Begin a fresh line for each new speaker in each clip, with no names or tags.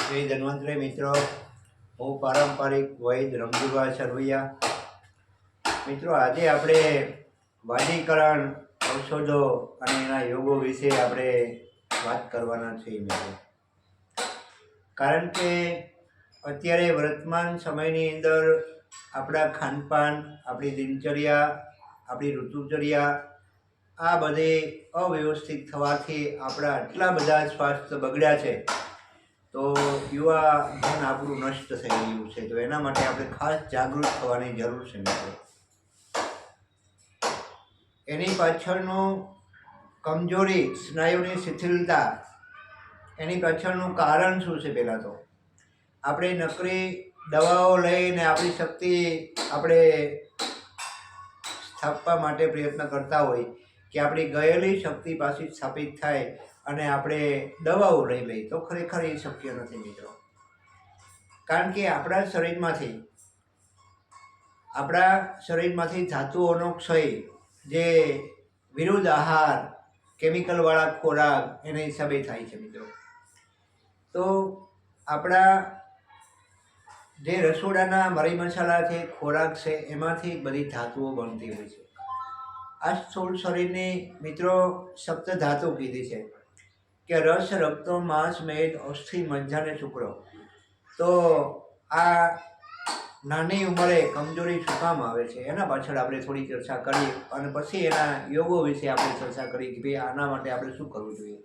જય ધન્વંતરી મિત્રો, હું પારંપરિક વૈદ રમજીભાઈ સરવૈયા. મિત્રો, આજે આપણે વાદીકરણ ઔષધો અને એના યોગો વિશે આપણે વાત કરવાના છીએ મિત્રો. કારણ કે અત્યારે વર્તમાન સમયની અંદર આપણા ખાનપાન, આપણી દિનચર્યા, આપણી ઋતુચર્યા આ બધે અવ્યવસ્થિત થવાથી આપણા આટલા બધા સ્વાસ્થ્ય બગડ્યા છે. તો યુવા ધન આપણું નષ્ટ થઈ રહ્યું છે. તો એના માટે આપણે ખાસ જાગૃત થવાની જરૂર છે મિત્રો. એની પાછળનું કમજોરી, સ્નાયુની શિથિલતા, એની પાછળનું કારણ શું છે? પહેલાં તો આપણે નકરી દવાઓ લઈને આપણી શક્તિ આપણે સ્થાપવા માટે પ્રયત્ન કરતા હોય કે આપણી ગયેલી શક્તિ પાછી સ્થાપિત થાય અને આપણે દવાઓ લઈ લઈએ, તો ખરેખર એ શક્ય નથી મિત્રો. કારણ કે આપણા શરીરમાંથી ધાતુઓનો ક્ષય જે વિરુદ્ધ આહાર, કેમિકલવાળા ખોરાક એના હિસાબે થાય છે મિત્રો. તો આપણા જે રસોડાના મરી મસાલા છે, ખોરાક છે, એમાંથી બધી ધાતુઓ બનતી હોય છે. આ સ્થૂળ શરીરની મિત્રો સપ્ત ધાતુ કીધી છે કે રસ, રક્તો, માંસ, મેદ, અસ્થિ, મજ્જા અને શુક્ર. તો આ નાની ઉંમરે કમજોરી શું કામ આવે છે એના પાછળ આપણે થોડી ચર્ચા કરીએ અને પછી એના યોગો વિશે આપણે ચર્ચા કરીએ કે ભાઈ આના માટે આપણે શું કરવું જોઈએ.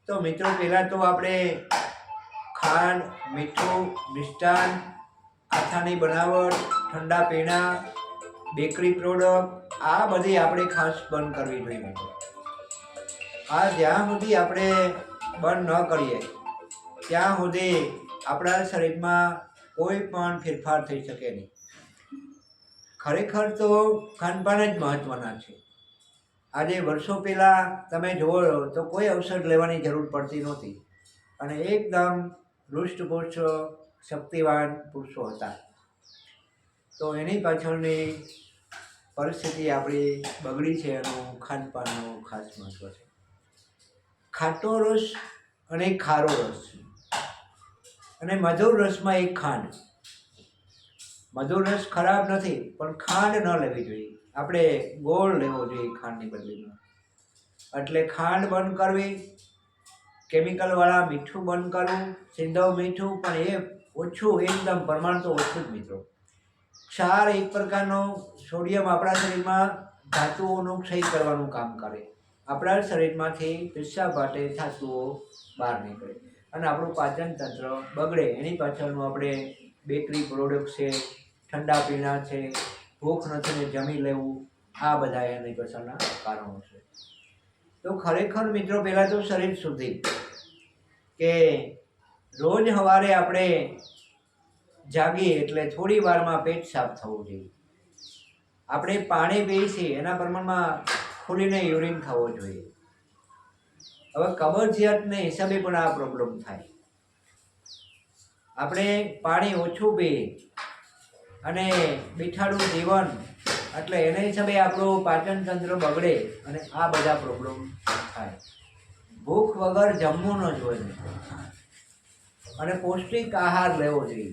તો મિત્રો, પહેલાં તો આપણે ખાંડ, મીઠું, મિષ્ટાન, આથાની બનાવટ, ઠંડા પીણા, બેકરી પ્રોડક્ટ આ બધી આપણે ખાસ બંધ કરવી જોઈએ મિત્રો. આ જ્યાં સુધી આપણે બંધ ન કરીએ ત્યાં સુધી આપણા શરીરમાં કોઈ પણ ફેરફાર થઈ શકે નહીં. ખરેખર તો ખાનપાન જ મહત્વના છે. આજે વર્ષો પહેલાં તમે જુઓ તો કોઈ ઔષધ લેવાની જરૂર પડતી નહોતી અને એકદમ હૃષ્ટપુષ્ટ શક્તિવાન પુરુષો હતા. તો એની પાછળની પરિસ્થિતિ આપણી બગડી છે. એનું ખાનપાનનું ખાસ મહત્વ છે. ખાટો રસ અને ખારો રસ અને મધુર રસમાં એક ખાંડ. મધુર રસ ખરાબ નથી, પણ ખાંડ ન લેવી જોઈએ. આપણે ગોળ લેવો જોઈએ ખાંડની બદલીમાં. એટલે ખાંડ બંધ કરવી, કેમિકલવાળા મીઠું બંધ કરવું, સિંધવ મીઠું પણ એ ઓછું, એકદમ પ્રમાણ તો ઓછું જ મિત્રો. ક્ષાર એક પ્રકારનો સોડિયમ આપણા શરીરમાં ધાતુઓનું ક્ષય કરવાનું કામ કરે. આપણા શરીરમાંથી પેશાબ માટે ધાતુઓ બહાર નીકળે અને આપણું પાચન તંત્ર બગડે. એની પાછળનું આપણે બેકરી પ્રોડક્ટ છે, ઠંડા પીણા છે, ભૂખ નથી ને જમી લેવું, આ બધા એની પાછળના કારણો છે. તો ખરેખર મિત્રો, પહેલાં તો શરીર સુધી કે રોજ સવારે આપણે જાગીએ એટલે થોડી વારમાં પેટ સાફ થવું જોઈએ. આપણે પાણી પીએ છીએ એના પ્રમાણમાં ખુલીને યુરિન થવો જોઈએ. હવે કબજિયાતને હિસાબે પણ આ પ્રોબ્લેમ થાય. આપણે પાણી ઓછું પીએ અને મીઠાળું જીવન, એટલે એના હિસાબે આપણું પાચન તંત્ર બગડે અને આ બધા પ્રોબ્લેમ થાય. ભૂખ વગર જમવું ન જોઈએ અને પૌષ્ટિક આહાર લેવો જોઈએ,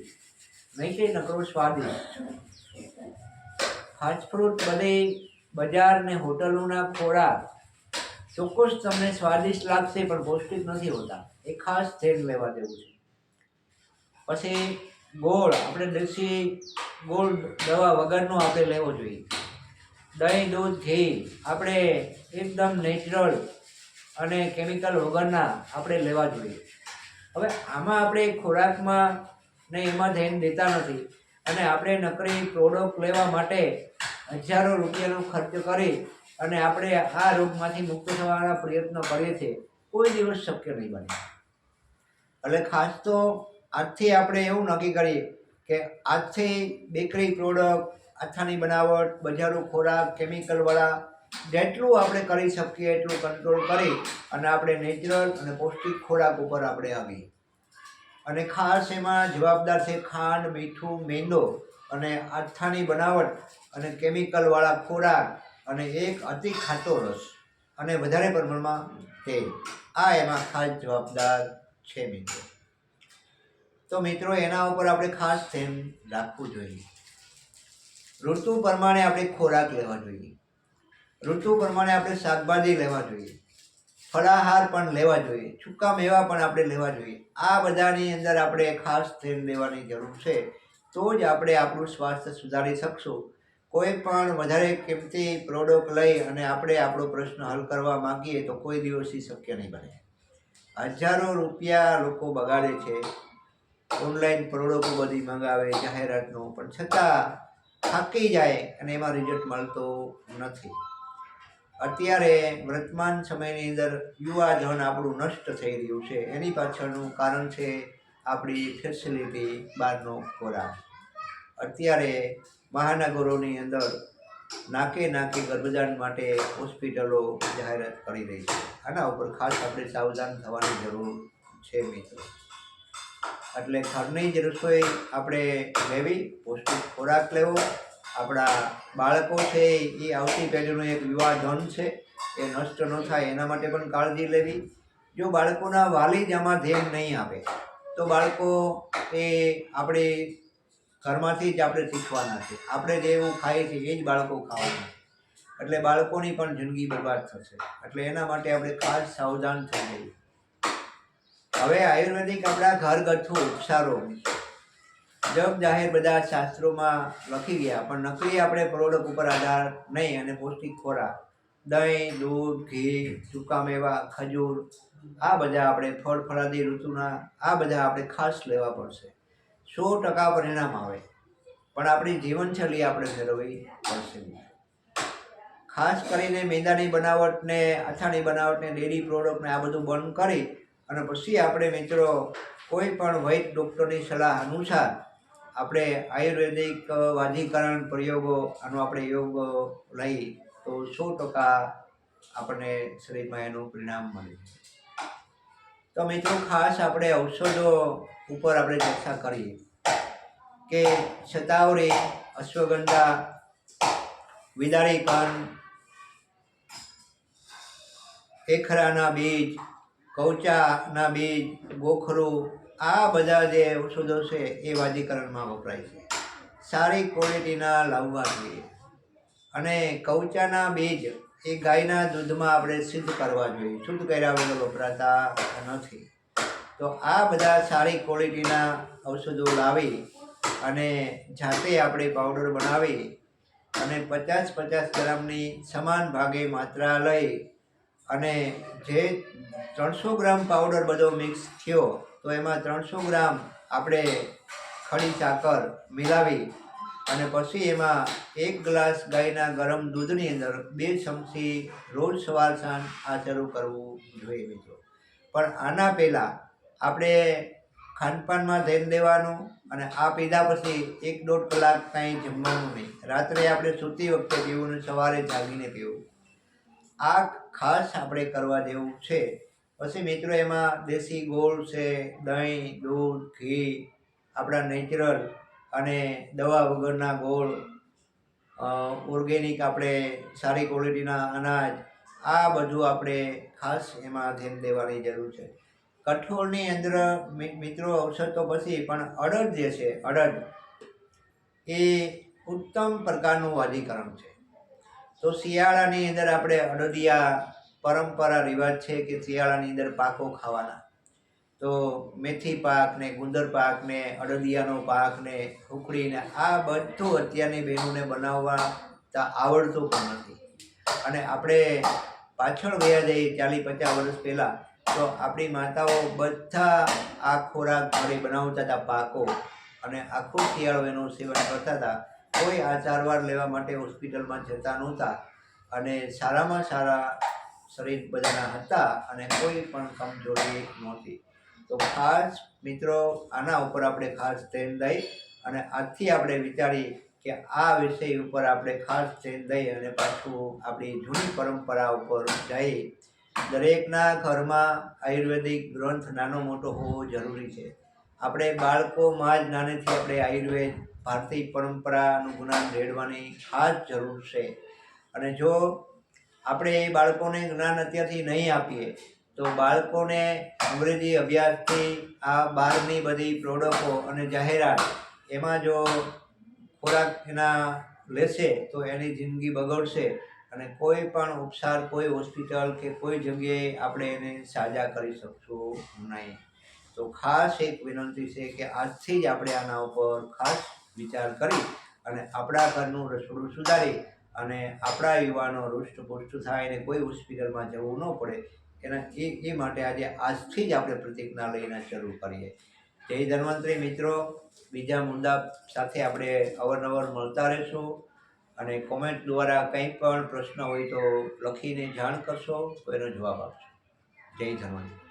નહીં કે નકરો સ્વાદિષ્ટ ફાસ્ટ ફૂડ, બધી બજાર ને હોટલોના ખોરાક ચોક્કસ તમને સ્વાદિષ્ટ લાગશે પણ પૌષ્ટિક નથી હોતા. એ ખાસ ધ્યાન લેવા જેવું છે. પછી ગોળ, આપણે દેશી ગોળ દવા વગરનો આપણે લેવો જોઈએ. દહીં, દૂધ, ઘી આપણે એકદમ નેચરલ અને કેમિકલ વગરના આપણે લેવા જોઈએ. હવે આમાં આપણે ખોરાકમાં ને એમાં ધ્યાન દેતા નથી અને આપણે નકરી પ્રોડક્ટ લેવા માટે હજારો રૂપિયાનો ખર્ચ કરી અને આપણે આ રોગમાંથી મુક્ત થવાના પ્રયત્ન કરીએ છીએ. કોઈ દિવસ શક્ય નહીં બને. એટલે ખાસ તો આજથી આપણે એવું નક્કી કરીએ કે આજથી બેકરી પ્રોડક્ટ, આથાની બનાવટ, બજારો ખોરાક, કેમિકલવાળા જેટલું આપણે કરી શકીએ એટલું કંટ્રોલ કરી અને આપણે નેચરલ અને પૌષ્ટિક ખોરાક ઉપર આપણે આવીએ. અને ખાસ એમાં જવાબદાર છે ખાંડ, મીઠું, મેંદો અને આથાની બનાવટ અને કેમિકલવાળા ખોરાક અને એક અતિ ખાટો રસ અને વધારે પ્રમાણમાં તેલ. આ એમાં ખાસ જવાબદાર છે મિત્રો. તો મિત્રો એના ઉપર આપણે ખાસ ધ્યાન રાખવું જોઈએ. ઋતુ પ્રમાણે આપણે ખોરાક લેવા જોઈએ. ઋતુ પ્રમાણે આપણે શાકભાજી લેવા જોઈએ, ફળાહાર પણ લેવા જોઈએ, સૂકા મેવા પણ આપણે લેવા જોઈએ. આ બધાની અંદર આપણે ખાસ ધ્યાન દેવાની જરૂર છે. તો જ આપણે આપણું સ્વાસ્થ્ય સુધારી શકશું. કોઈ પણ વધારે કિંમતી પ્રોડક્ટ લઈ અને આપણે આપણો પ્રશ્ન હલ કરવા માંગીએ તો કોઈ દિવસ શક્ય નહીં બને. હજારો રૂપિયા લોકો બગાડે છે, ઓનલાઈન પ્રોડક્ટો બધી મંગાવે જાહેરાતનો, પણ છતાં થાકી જાય અને એમાં રિઝલ્ટ મળતો નથી. અત્યારે વર્તમાન સમયની અંદર યુવાધન આપણું નષ્ટ થઈ રહ્યું છે. એની પાછળનું કારણ છે આપણી ફેસિલિટી, બહારનો ખોરાક. અત્યારે મહાનગરોની અંદર નાકે ગર્ભધાન માટે હોસ્પિટલો જાહેરાત કરી રહી છે. આના ઉપર ખાસ આપણે સાવધાન થવાની જરૂર છે મિત્રો. એટલે ઘરની જ રસોઈ આપણે લેવી, પૌષ્ટિક ખોરાક લેવો. આપણા બાળકો છે એ આવતી પેઢીનું એક યુવા ધન છે, એ નષ્ટ ન થાય એના માટે પણ કાળજી લેવી. જો બાળકોના વાલી જ આમાં ધ્યાન નહીં આપે તો બાળકો એ આપણે ઘરમાંથી જ આપણે શીખવાના છે. આપણે જે એવું ખાઈએ છીએ એ જ બાળકો ખાવાના છે. એટલે બાળકોની પણ જિંદગી બરબાદ થશે. એટલે એના માટે આપણે ખાસ સાવધાન થઈ જઈએ. હવે આયુર્વેદિક આપણા ઘરગથ્થુ ઉપચારો જગ જાહેર બધા શાસ્ત્રોમાં લખી ગયા, પણ નકલી આપણે પ્રોડક્ટ ઉપર આધાર નહીં અને પૌષ્ટિક ખોરાક, દહીં, દૂધ, ઘી, સૂકા મેવા, ખજૂર, આ બધા આપણે ફળ ફળાદી ઋતુના આ બધા આપણે ખાસ લેવા પડશે. 100% પરિણામ આવે, પણ આપણી જીવનશૈલી આપણે ફેરવવી પડશે. ખાસ કરીને મેંદાની બનાવટને, અથાણી બનાવટને, ડેરી પ્રોડક્ટને આ બધું બંધ કરી અને પછી આપણે મિત્રો કોઈ પણ વૈદ ડૉક્ટરની સલાહ અનુસાર આપણે આયુર્વેદિક વાજીકરણ પ્રયોગો આનો આપણે યોગ લઈ તો 100% આપણને શરીરમાં એનું પરિણામ મળે. તો મિત્રો ખાસ આપણે ઔષધો ઉપર આપણે ચર્ચા કરીએ કે શતાવરી, અશ્વગંધા, વિદાળી કંદ, એખરાના બીજ, કૌચાના બીજ, ગોખરું, આ બધા જે ઔષધો છે એ વાજીકરણમાં વપરાય છે. સારી ક્વોલિટીના લાવવા જોઈએ. અને કૌચાના બીજ એ ગાયના દૂધમાં આપણે સિદ્ધ કરવા જોઈએ. શુદ્ધ કર્યા વગર વપરાતા નથી. તો આ બધા સારી ક્વોલિટીના ઔષધો લાવી અને જાતે આપણે પાવડર બનાવી અને 50-50 ગ્રામની સમાન ભાગે માત્રા લઈ અને જે 300 ગ્રામ પાવડર બધો મિક્સ થયો તો એમાં 300 ગ્રામ આપણે ખડી સાકર મિલાવી અને પછી એમાં 1 ગ્લાસ ગાયના ગરમ દૂધની અંદર 2 ચમચી રોજ સવાર સાંજ આ શરૂ કરવું જોઈએ મિત્રો. પણ આના પહેલાં આપણે ખાનપાનમાં ધ્યાન દેવાનું અને આ પીધા પછી 1-1.5 કલાક કાંઈ જમવાનું નહીં. રાત્રે આપણે સૂતી વખતે પીવું ને સવારે જાગીને પીવું. આ ખાસ આપણે કરવા જેવું છે. પછી મિત્રો એમાં દેશી ગોળ છે, દહીં, દૂધ, ઘી, આપણા નેચરલ અને દવા વગરના ગોળ, ઓર્ગેનિક આપણે સારી ક્વોલિટીના અનાજ, આ બધું આપણે ખાસ એમાં ધ્યાન દેવાની જરૂર છે. કઠોળની અંદર મિત્રો ઔષધ તો પછી પણ અડદ જે છે, અડદ એ ઉત્તમ પ્રકારનું વાજીકરણ છે. તો શિયાળાની અંદર આપણે અડદિયા પરંપરા રિવાજ છે કે શિયાળાની અંદર પાકો ખાવાના. તો મેથી પાક ને, ગુંદર પાક ને, અડદિયાનો પાક ને, ઉકળીને આ બધું અત્યારની બહેનોને બનાવવા આવડતું પણ નથી. અને આપણે પાછળ ગયા જઈએ 40-50 વર્ષ પહેલાં તો આપણી માતાઓ બધા આ ખોરાક ઘરે બનાવતા હતા, પાકો, અને આખું શિયાળો એનું સેવન કરતા હતા. કોઈ આ સારવાર લેવા માટે હોસ્પિટલમાં જતા નહોતા અને સારામાં સારા શરીર બધાના હતા અને કોઈ પણ કમજોરી નહોતી. તો ખાસ મિત્રો આના ઉપર આપણે ખાસ ધ્યાન દઈ અને આજથી આપણે વિચારીએ કે આ વિષય ઉપર આપણે ખાસ ધ્યાન દઈ અને પાછું આપણી જૂની પરંપરા ઉપર જઈ. દરેકના ઘરમાં આયુર્વેદિક ગ્રંથ નાનો મોટો હોવો જરૂરી છે. આપણે બાળકોમાં જ નાનેથી આપણે આયુર્વેદ, ભારતીય પરંપરાનું જ્ઞાન રેડવાની ખાસ જરૂર છે. અને જો આપણે એ બાળકોને જ્ઞાન અત્યારથી નહીં આપીએ તો બાળકોને અંગ્રેજી અભ્યાસથી આ બહારની બધી પ્રોડક્ટો અને જાહેરાત એમાં જો ખોરાક એના લેશે તો એની જિંદગી બગડશે અને કોઈ પણ ઉપચાર કોઈ હોસ્પિટલ કે કોઈ જગ્યાએ આપણે એને સાજા કરી શકશું નહીં. તો ખાસ એક વિનંતી છે કે આજથી જ આપણે આના ઉપર ખાસ વિચાર કરી અને આપણા ઘરનું રસોડું સુધારી અને આપણા યુવાનો હૃષ્ટપુષ્ટ થાય અને કોઈ હોસ્પિટલમાં જવું ન પડે એના એ માટે આજથી જ આપણે પ્રતિજ્ઞા લઈને શરૂ કરીએ. જય ધન્વંતરી મિત્રો, બીજા મુદ્દા સાથે આપણે અવારનવાર મળતા રહીશું અને કોમેન્ટ દ્વારા કંઈ પણ પ્રશ્ન હોય તો લખીને જાણ કરશો તો એનો જવાબ આપશો. જય ધન્વંતરી.